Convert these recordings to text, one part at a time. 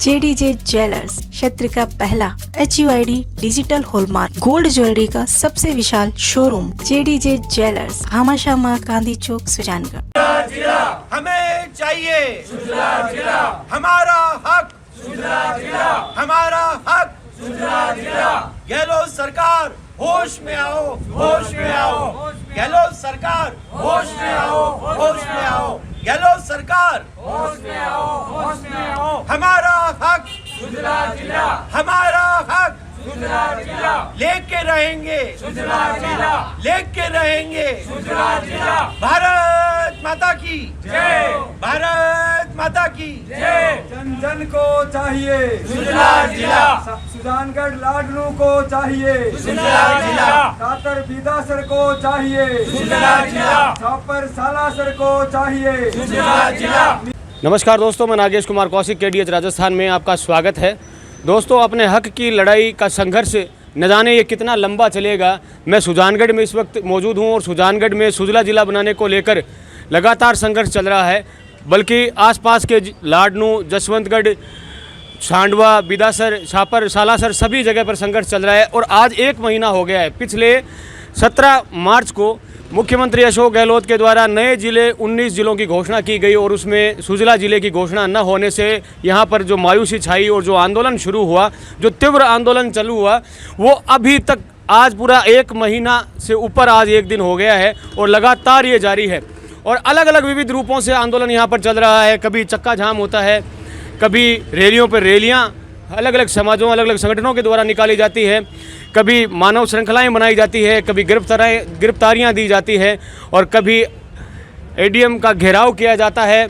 JDJ jewellers क्षेत्र का पहला HUID digital hallmark gold jewellery का सबसे विशाल showroom JDJ jewellers, Bhamashah Gandhi Chowk, Sujangarh. हमें चाहिए हमारा हक, हमारा हक। गहलोत सरकार होश में आओ, होश में आओ। गहलोत सरकार होश में आओ, होश में आओ। गहलोत सरकार होश में आओ, होश में आओ। हमारा हक, हमारा हक लेके रहेंगे, लेके रहेंगे। भारत माता की जय, भारत माता की जय। जन जन को चाहिए जिला, सुजानगढ़ लाडनू को चाहिए जिला, कातर बीदासर को चाहिए जिला, छापर सालासर को चाहिए जिला। नमस्कार दोस्तों, मैं नागेश कुमार कौशिक, KDH राजस्थान में आपका स्वागत है। दोस्तों, अपने हक की लड़ाई का संघर्ष न जाने ये कितना लंबा चलेगा। मैं सुजानगढ़ में इस वक्त मौजूद हूँ और सुजानगढ़ में सुजला जिला बनाने को लेकर लगातार संघर्ष चल रहा है। बल्कि आसपास के लाडनू, जसवंतगढ़, सांडवा, बिदासर, छापर, सालासर सभी जगह पर संघर्ष चल रहा है। और आज 1 महीना हो गया है। पिछले 17 मार्च को मुख्यमंत्री अशोक गहलोत के द्वारा नए ज़िले 19 ज़िलों की घोषणा की गई और उसमें सुजला ज़िले की घोषणा न होने से यहाँ पर जो मायूसी छाई और जो आंदोलन शुरू हुआ, जो तीव्र आंदोलन चालू हुआ, वो अभी तक आज पूरा 1 महीना से ऊपर आज 1 दिन हो गया है और लगातार ये जारी है। और अलग अलग विविध रूपों से आंदोलन यहाँ पर चल रहा है। कभी चक्का जाम होता है, कभी रैलियों पर रैलियाँ अलग अलग समाजों, अलग अलग संगठनों के द्वारा निकाली जाती है, कभी मानव श्रृंखलाएं बनाई जाती है, कभी गिरफ्तारियां दी जाती है और कभी ADM का घेराव किया जाता है।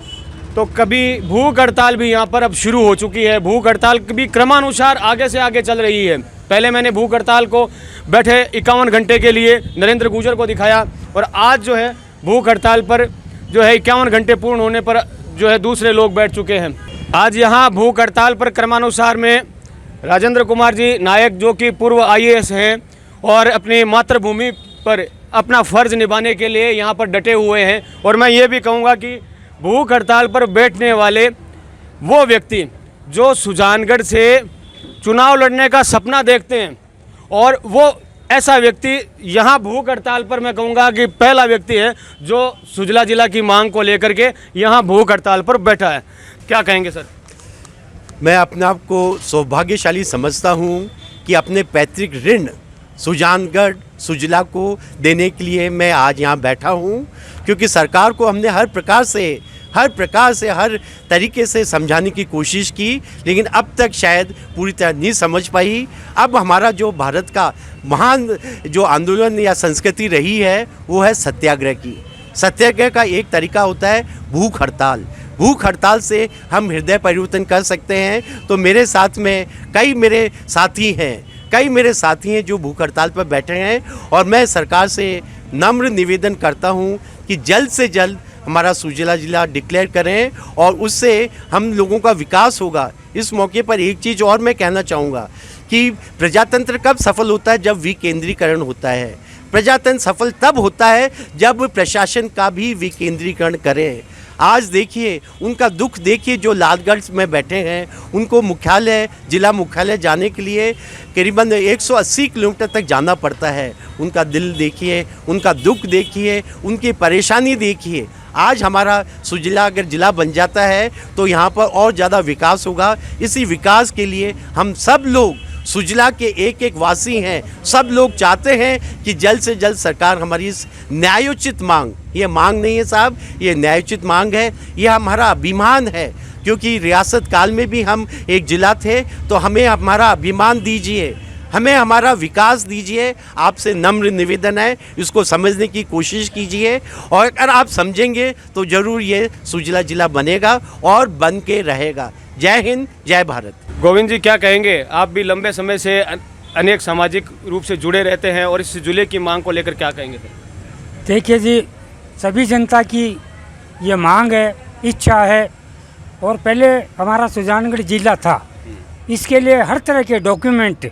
तो कभी भूख हड़ताल भी यहाँ पर अब शुरू हो चुकी है। भूख हड़ताल भी क्रमानुसार आगे से आगे चल रही है। पहले मैंने भूख हड़ताल को बैठे 51 घंटे के लिए नरेंद्र गुर्जर को दिखाया और आज जो है भूख हड़ताल पर जो है 51 घंटे पूर्ण होने पर जो है दूसरे लोग बैठ चुके हैं। आज यहाँ भूख हड़ताल पर क्रमानुसार में राजेंद्र कुमार जी नायक, जो कि पूर्व IAS हैं और अपनी मातृभूमि पर अपना फ़र्ज़ निभाने के लिए यहाँ पर डटे हुए हैं। और मैं ये भी कहूँगा कि भूख हड़ताल पर बैठने वाले वो व्यक्ति जो सुजानगढ़ से चुनाव लड़ने का सपना देखते हैं और वो ऐसा व्यक्ति यहाँ भूख हड़ताल पर मैं कहूँगा कि पहला व्यक्ति है जो सुजला जिला की मांग को लेकर के यहाँ भूख हड़ताल पर बैठा है। क्या कहेंगे सर? मैं अपने आप को सौभाग्यशाली समझता हूँ कि अपने पैतृक ऋण सुजानगढ़ सुजला को देने के लिए मैं आज यहाँ बैठा हूँ, क्योंकि सरकार को हमने हर प्रकार से हर तरीके से समझाने की कोशिश की, लेकिन अब तक शायद पूरी तरह नहीं समझ पाई। अब हमारा जो भारत का महान जो आंदोलन या संस्कृति रही है वो है सत्याग्रह की। सत्याग्रह का एक तरीका होता है भूख हड़ताल। भूख हड़ताल से हम हृदय परिवर्तन कर सकते हैं। तो मेरे साथ में कई मेरे साथी हैं जो भूख हड़ताल पर बैठे हैं और मैं सरकार से नम्र निवेदन करता हूं कि जल्द से जल्द हमारा सुजला जिला डिक्लेयर करें और उससे हम लोगों का विकास होगा। इस मौके पर एक चीज़ और मैं कहना चाहूँगा कि प्रजातंत्र कब सफल होता है? जब विकेंद्रीकरण होता है। प्रजातंत्र सफल तब होता है जब प्रशासन का भी विकेंद्रीकरण करें। आज देखिए, उनका दुख देखिए, जो लालगढ़ में बैठे हैं उनको जिला मुख्यालय जाने के लिए करीबन 180 किलोमीटर तक जाना पड़ता है। उनका दिल देखिए, उनका दुख देखिए, उनकी परेशानी देखिए। आज हमारा सुजला अगर ज़िला बन जाता है तो यहाँ पर और ज़्यादा विकास होगा। इसी विकास के लिए हम सब लोग सुजला के एक एक वासी हैं, सब लोग चाहते हैं कि जल्द से जल्द सरकार हमारी इस न्यायोचित मांग, ये मांग नहीं है साहब, ये न्यायोचित मांग है, ये हमारा अभिमान है। क्योंकि रियासत काल में भी हम एक ज़िला थे, तो हमें हमारा अभिमान दीजिए, हमें हमारा विकास दीजिए। आपसे नम्र निवेदन है, इसको समझने की कोशिश कीजिए और अगर आप समझेंगे तो ज़रूर ये सुजला जिला बनेगा और बन के रहेगा। जय हिंद, जय भारत। गोविंद जी, क्या कहेंगे? आप भी लंबे समय से अनेक सामाजिक रूप से जुड़े रहते हैं और इस जिले की मांग को लेकर क्या कहेंगे? देखिए जी, सभी जनता की ये मांग है, इच्छा है। और पहले हमारा सुजानगढ़ जिला था, इसके लिए हर तरह के डॉक्यूमेंट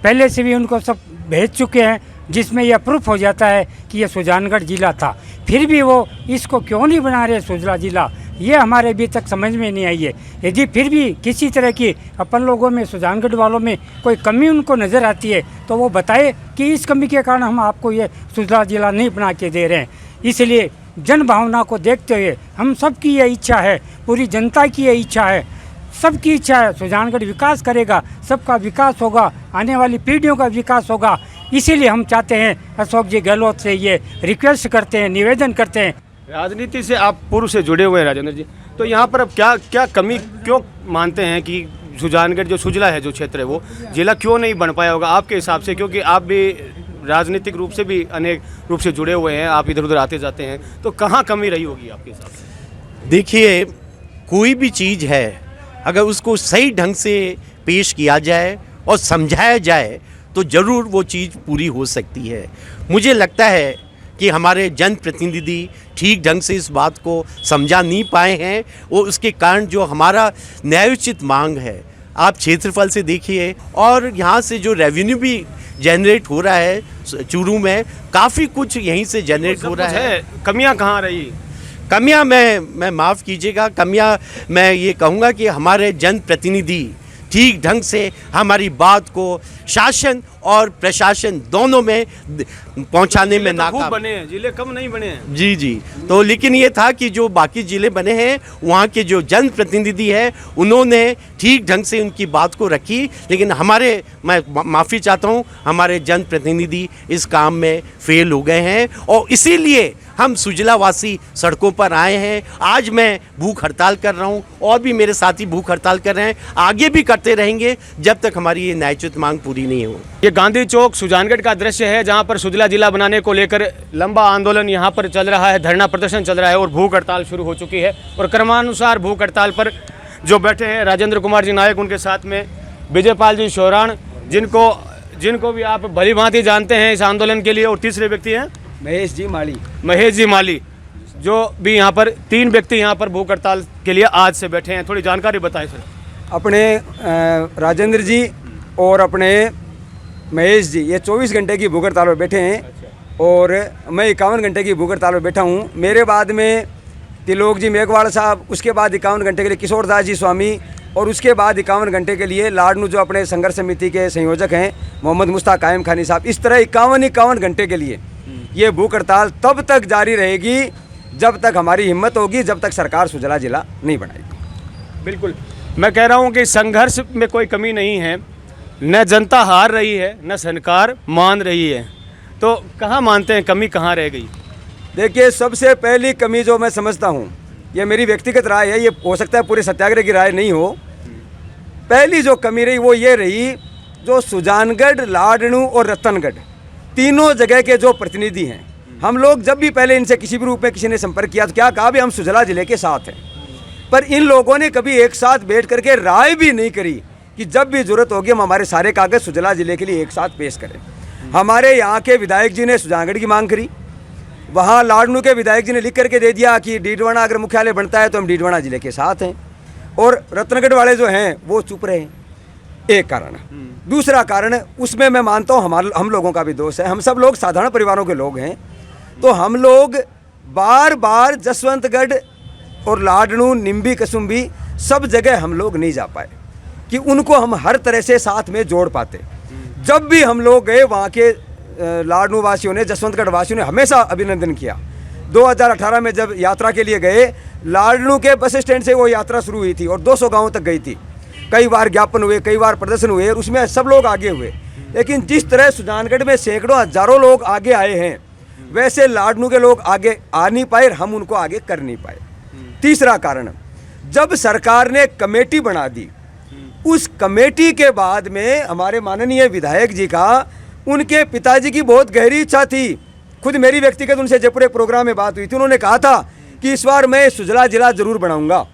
पहले से भी उनको सब भेज चुके हैं, जिसमें यह प्रूफ हो जाता है कि यह सुजानगढ़ जिला था। फिर भी वो इसको क्यों नहीं बना रहे सुजला जिला, ये हमारे अभी तक समझ में नहीं आई है। यदि फिर भी किसी तरह की अपन लोगों में, सुजानगढ़ वालों में कोई कमी उनको नज़र आती है तो वो बताए कि इस कमी के कारण हम आपको ये सुजला जिला नहीं बना के दे रहे हैं। इसलिए जन भावना को देखते हुए हम सबकी ये इच्छा है, पूरी जनता की ये इच्छा है, सबकी इच्छा है सुजानगढ़ विकास करेगा, सबका विकास होगा, आने वाली पीढ़ियों का विकास होगा। इसीलिए हम चाहते हैं, अशोक जी गहलोत से ये रिक्वेस्ट करते हैं, निवेदन करते हैं। राजनीति से आप पूर्व से जुड़े हुए हैं राजेंद्र जी, तो यहाँ पर अब क्या क्या कमी क्यों मानते हैं कि सुजानगढ़ जो सुजला है जो क्षेत्र है वो जिला क्यों नहीं बन पाया होगा आपके हिसाब से? क्योंकि आप भी राजनीतिक रूप से भी अनेक रूप से जुड़े हुए हैं, आप इधर उधर आते जाते हैं, तो कहाँ कमी रही होगी आपके हिसाब से? देखिए, कोई भी चीज़ है अगर उसको सही ढंग से पेश किया जाए और समझाया जाए तो ज़रूर वो चीज़ पूरी हो सकती है। मुझे लगता है कि हमारे जनप्रतिनिधि ठीक ढंग से इस बात को समझा नहीं पाए हैं और उसके कारण जो हमारा न्यायोचित मांग है, आप क्षेत्रफल से देखिए और यहाँ से जो रेवेन्यू भी जनरेट हो रहा है चूरू में, काफ़ी कुछ यहीं से जनरेट हो रहा है। कमियाँ कहाँ रही? कमियां मैं माफ़ कीजिएगा, कमियां मैं ये कहूँगा कि हमारे जनप्रतिनिधि ठीक ढंग से हमारी बात को शासन और प्रशासन दोनों में पहुंचाने में नाकाम बने हैं, जिले कम नहीं बने हैं। जी तो लेकिन ये था कि जो बाकी ज़िले बने हैं वहाँ के जो जनप्रतिनिधि है उन्होंने ठीक ढंग से उनकी बात को रखी, लेकिन मैं माफ़ी चाहता हूँ, हमारे जनप्रतिनिधि इस काम में फेल हो गए हैं और इसीलिए हम सुजलावासी सड़कों पर आए हैं। आज मैं भूख हड़ताल कर रहा हूँ और भी मेरे साथी भूख हड़ताल कर रहे हैं, आगे भी करते रहेंगे जब तक हमारी ये न्यायोचित मांग पूरी नहीं हो। ये गांधी चौक सुजानगढ़ का दृश्य है जहां पर सुजला जिला बनाने को लेकर लंबा आंदोलन यहां पर चल रहा है, धरना प्रदर्शन चल रहा है और भूख हड़ताल शुरू हो चुकी है। और क्रमानुसार भूख हड़ताल पर जो बैठे हैं राजेंद्र कुमार जी नायक, उनके साथ में विजयपाल जी शौराण, जिनको भी आप भली भांति जानते हैं इस आंदोलन के लिए, और तीसरे व्यक्ति हैं महेश जी माली, जो भी यहाँ पर 3 व्यक्ति यहाँ पर भूख हड़ताल के लिए आज से बैठे हैं। थोड़ी जानकारी बताएं सर। अपने राजेंद्र जी और अपने महेश जी ये 24 घंटे की भूख हड़ताल पर बैठे हैं और मैं 51 घंटे की भूख हड़ताल पर बैठा हूँ। मेरे बाद में तिलोक जी मेघवाल साहब, उसके बाद 51 घंटे के लिए किशोर दास जी स्वामी और उसके बाद 51 घंटे के लिए लाडनू जो अपने संघर्ष समिति के संयोजक हैं मोहम्मद मुश्ताक कायम खानी साहब। इस तरह 51 घंटे के लिए ये भूख हड़ताल तब तक जारी रहेगी जब तक हमारी हिम्मत होगी, जब तक सरकार सुजला जिला नहीं बनाएगी। बिल्कुल, मैं कह रहा हूँ कि संघर्ष में कोई कमी नहीं है, न जनता हार रही है न सरकार मान रही है, तो कहाँ मानते हैं कमी कहाँ रह गई? देखिए, सबसे पहली कमी जो मैं समझता हूँ, ये मेरी व्यक्तिगत राय है, ये हो सकता है पूरे सत्याग्रह की राय नहीं हो, पहली जो कमी रही वो ये रही, जो सुजानगढ़, लाडनू और रतनगढ़ तीनों जगह के जो प्रतिनिधि हैं, हम लोग जब भी पहले इनसे किसी भी रूप में किसी ने संपर्क किया तो क्या कहा भी हम सुजला जिले के साथ हैं, पर इन लोगों ने कभी एक साथ बैठ करके राय भी नहीं करी कि जब भी जरूरत होगी हम हमारे सारे कागज सुजला जिले के लिए एक साथ पेश करें। हमारे यहाँ के विधायक जी ने सुजानगढ़ की मांग करी, वहाँ लाडनू के विधायक जी ने लिख करके दे दिया कि डीडवाना अगर मुख्यालय बनता है तो हम डीडवाना जिले के साथ हैं, और रत्नगढ़ वाले जो हैं वो चुप रहे। एक कारण। दूसरा कारण, उसमें मैं मानता हूँ हम लोगों का भी दोष है, हम सब लोग साधारण परिवारों के लोग हैं, तो हम लोग बार बार जसवंतगढ़ और लाडनू, निम्बी, कसुम्बी सब जगह हम लोग नहीं जा पाए कि उनको हम हर तरह से साथ में जोड़ पाते। जब भी हम लोग गए वहाँ के लाडनू वासियों ने, जसवंतगढ़ वासियों ने हमेशा अभिनंदन किया। 2018 में जब यात्रा के लिए गए, लाडनू के बस स्टैंड से वो यात्रा शुरू हुई थी और 200 गाँवों तक गई थी। कई बार ज्ञापन हुए, कई बार प्रदर्शन हुए और उसमें सब लोग आगे हुए, लेकिन जिस तरह सुजानगढ़ में सैकड़ों हजारों लोग आगे आए हैं, वैसे लाडनू के लोग आगे आ नहीं पाए, हम उनको आगे कर नहीं पाए। तीसरा कारण, जब सरकार ने कमेटी बना दी, उस कमेटी के बाद में हमारे माननीय विधायक जी का, उनके पिताजी की बहुत गहरी इच्छा थी, खुद मेरी व्यक्तिगत उनसे जयपुर एक प्रोग्राम में बात हुई थी, उन्होंने कहा था कि इस बार मैं सुजला जिला जरूर बनाऊंगा।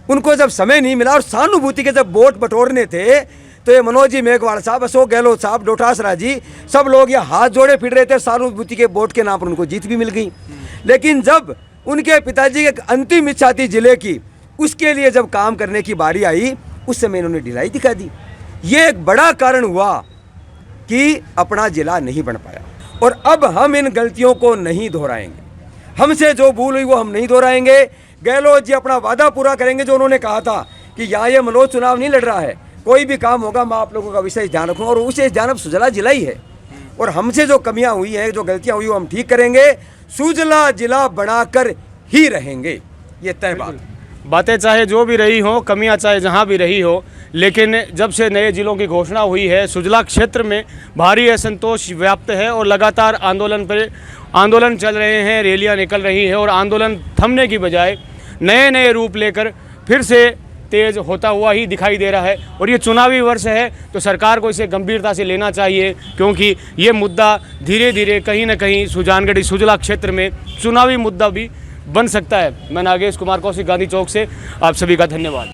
उनको जब समय नहीं मिला और सहानुभूति के जब वोट बटोरने थे तो ये मनोज जी मेघवाल साहब, अशोक गहलोत साहब, डोटासरा जी, सब लोग ये हाथ जोड़े फिर रहे थे, सहानुभूति के वोट के नाम पर उनको जीत भी मिल गई। लेकिन जब उनके पिताजी की अंतिम इच्छा थी जिले की, उसके लिए जब काम करने की बारी आई, उस समय इन्होंने ढिलाई दिखा दी। ये एक बड़ा कारण हुआ कि अपना जिला नहीं बन पाया। और अब हम इन गलतियों को नहीं दोहराएंगे, हमसे जो भूल हुई वो हम नहीं दोहराएंगे, गहलोत जी अपना वादा पूरा करेंगे जो उन्होंने कहा था कि यहाँ ये मनोज चुनाव नहीं लड़ रहा है, कोई भी काम होगा मैं आप लोगों का विशेष ध्यान रखूँगा। और विशेष ध्यान अब सुजला जिला ही है, और हमसे जो कमियां हुई हैं, जो गलतियां हुई, वो हम ठीक करेंगे, सुजला जिला बनाकर ही रहेंगे, ये तय बात। बातें चाहे जो भी रही हो, कमियां चाहे जहां भी रही हो, लेकिन जब से नए जिलों की घोषणा हुई है, सुजला क्षेत्र में भारी असंतोष व्याप्त है और लगातार आंदोलन चल रहे हैं, रैलियां निकल रही हैं और आंदोलन थमने की बजाय नए नए रूप लेकर फिर से तेज होता हुआ ही दिखाई दे रहा है। और ये चुनावी वर्ष है तो सरकार को इसे गंभीरता से लेना चाहिए, क्योंकि ये मुद्दा धीरे धीरे कहीं ना कहीं सुजानगढ़ सुजला क्षेत्र में चुनावी मुद्दा भी बन सकता है। मैं नागेश कुमार कौशिक, गांधी चौक से, आप सभी का धन्यवाद।